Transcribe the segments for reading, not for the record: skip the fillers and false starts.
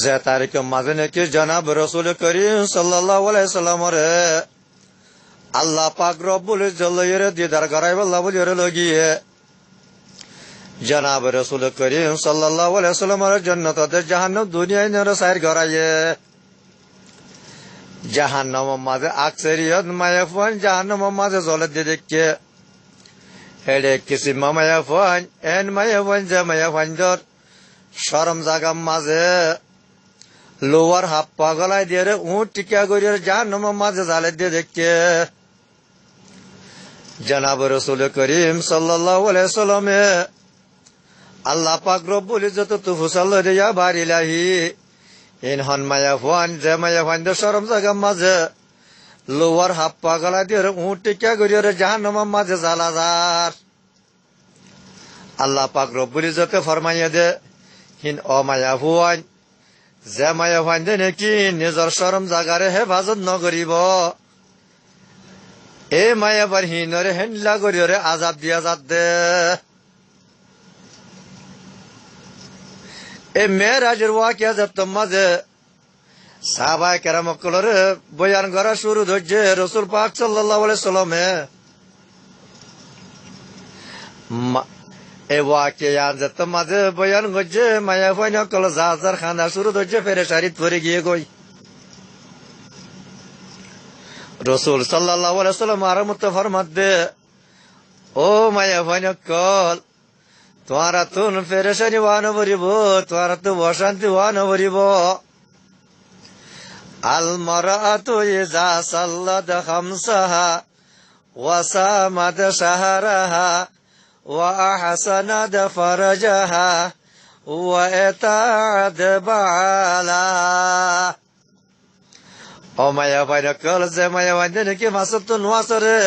যে তারিখ মাঝে নাকি জনাব রসুল করিম সাল্লাল্লাহু আলাইহি সাল্লামরে আল্লাহ পাক রব্বুল ইজ্জতের দিদার করাই বল্লা বলিরে লগিয়ে জনাব রসুল করিম সাল্লাল্লাহু আলাইহি সাল্লামরে জান্নাতে জাহান্নাম দুনিয়ায় নরে সাইর করাইয়ে জাহান্নাম মাঝে আকসরিয়ত মায়াফান জাহান্নাম মাঝে জলে দেখে হেডে কিসি মায়াফান এন মায়াফান যে মায়াফান দর শরম জাগাম মাঝে লোয়ার হাত পাগলাই দিয়ে রে উঠ টিকা করিয়ে জাহান্নাম মাঝে জালে দিয়ে দেখে জনাব রসুল করিম সাল্লাল্লাহু আলাইহি সাল্লামে আল্লাহ পাক রব্বুল ইজ্জত তুফসাল রিয়া বারিলাহি ইন হন মায়াফান যে মায়াফান দর শরম জাগাম মাঝে লোয়ার হাত পাগলাই দিয়ে রে উঠ টিকা করিয়ে জাহান্নাম মাঝে জালা যার আল্লাহ পাক রব্বুল ইজ্জতে ফরমাইয়া দে হিন ও মায়াফান যে মায়াফান দে নাকি নিজর শরম জাগারে হেফাজত নকরিব এ মায়াবার হিনরে হেনলা করিয়রে আজাব দিয়া যাত দে এ মেয়েরাজের ওয়াকিয়া যাত মাঝে সাহাবায়ে কেরাম কলরে বয়ান করা শুরু ধরছে রসুল পাক সাল্লাল্লাহু আলাইহি সাল্লামে এ ওয়াকিয়া যাত মাঝে বয়ান করছে মায়াফান কল জাজার খানা শুরু ধরছে ফেরেশারিত পড়ে গিয়ে কই রসুল সাল্লাল্লাহু আলাইহি সাল্লাম আরামত ফরমাত দে ও মায়াফান কল তোমারা তুন ফেরেশানি ওয়ান ভরিব তোমারা তো অশান্তি ওয়ান ভরিব আল মারাতু ইজা সাল্লাত খামসাহা ওয়া সামাত শাহরাহা ওয়া আহসানাত ফারজাহা ওয়া আতা'আত বালা ও মায়াফান কল যে মায়াফান নাকি মাসুত নোয়াসরে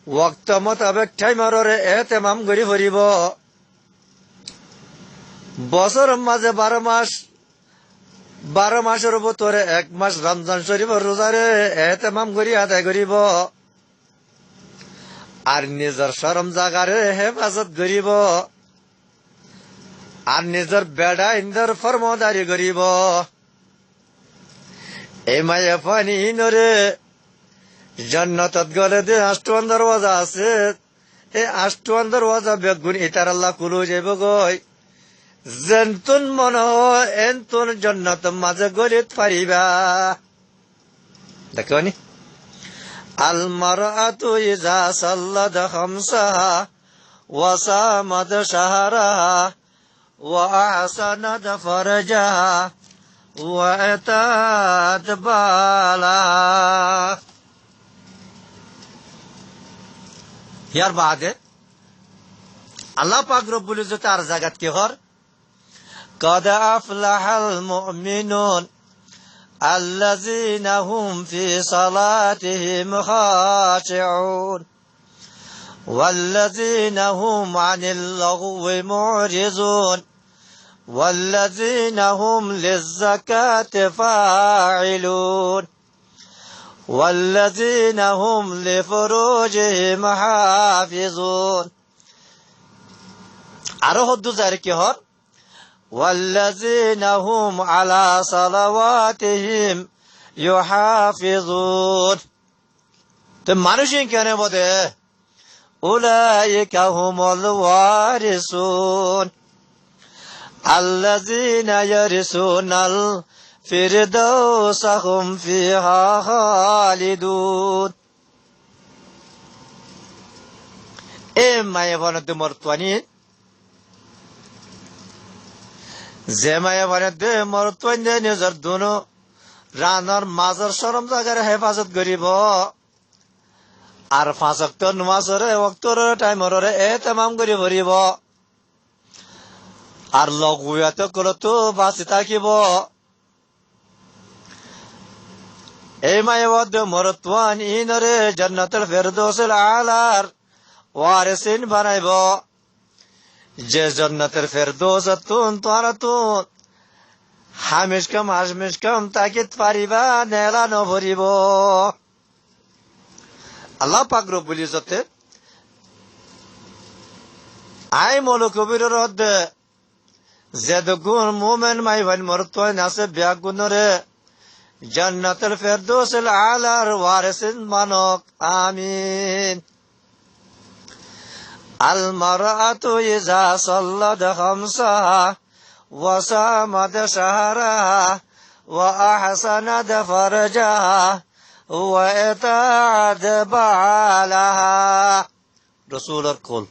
ওয়াক্ত মোতাবেক টাইমারে এতেমাম করি ভরিব বছর মাঝে 12 মাসের ভিতরে 1 মাস রমজান শরীফ রোজারে এতেমাম করি আদায় করিব আর নিজের শরম জাগারে হেফাজত করিব আর নিজের বেড়া ইন্দর ফরমাদারি করিব এই মায়াফান ইনরে জান্নাতত গলে দে 8 দরওয়াজা আছে এই 8 দরওয়াজা বেগুন ইতার আল্লাহ কুলু যাইব গই জেনতুন মন এনতুন জান্নাত মাঝে গলিত পারিবা দেখনি আল মারাতু ইজা সাল্লাত খামসাহা ওয়া সামাত শাহরাহা ওয়া আহসানাত ফারজাহা ওয়া আতা'আত বালা ইয়ার বাদে আল্লাহ পাক রব্বুল ইজ্জত আর জাগাত কি হর قد أفلح المؤمنون الذين هم في صلاتهم خاشعون والذين هم عن اللغو معرضون والذين هم للزكاة فاعلون والذين هم لفروجهم حافظون আরো হদ্দু জারি কি হর والذين هم على صلواتهم يحافظون তো মানুষ কেন বলে أولئك هم الوارثون الذين يرثون الفردوس هم فيها خالدون মায়াফান মরতওয়ানি যে মায়াফান মরতওয়ান নিজের দুনো রানার মাজার শরম জাগার হেফাজত করিব আর 5 ওয়াক্ত নামাজরে ওয়াক্তর টাইমরে এতেমাম করি ভরিব আর লগুয়াতে কলতো বাঁচি থাকিব এই মায়াবদ মরতওয়ান ইনরে জান্নাতুল ফেরদৌসুল আলার ওয়ারিসিন বানাইব যে জান্নাতুল ফেরদৌস তুন তোরা তুন হামিশ কাম তাকিত পারিবা নেলা নভরিব আল্লাহ পাক রব্বুল ইজ্জতে আই মৌল কবিরের হদ্দে زدقون مومن ما يفن مرتوين ناسب بيقنره جنة الفردوس الأعلى وارث منوق آمين. المرأة إذا صلت خمسها وصامت شهرها وأحسنت فرجها وإطاعت بعلها. رسول القول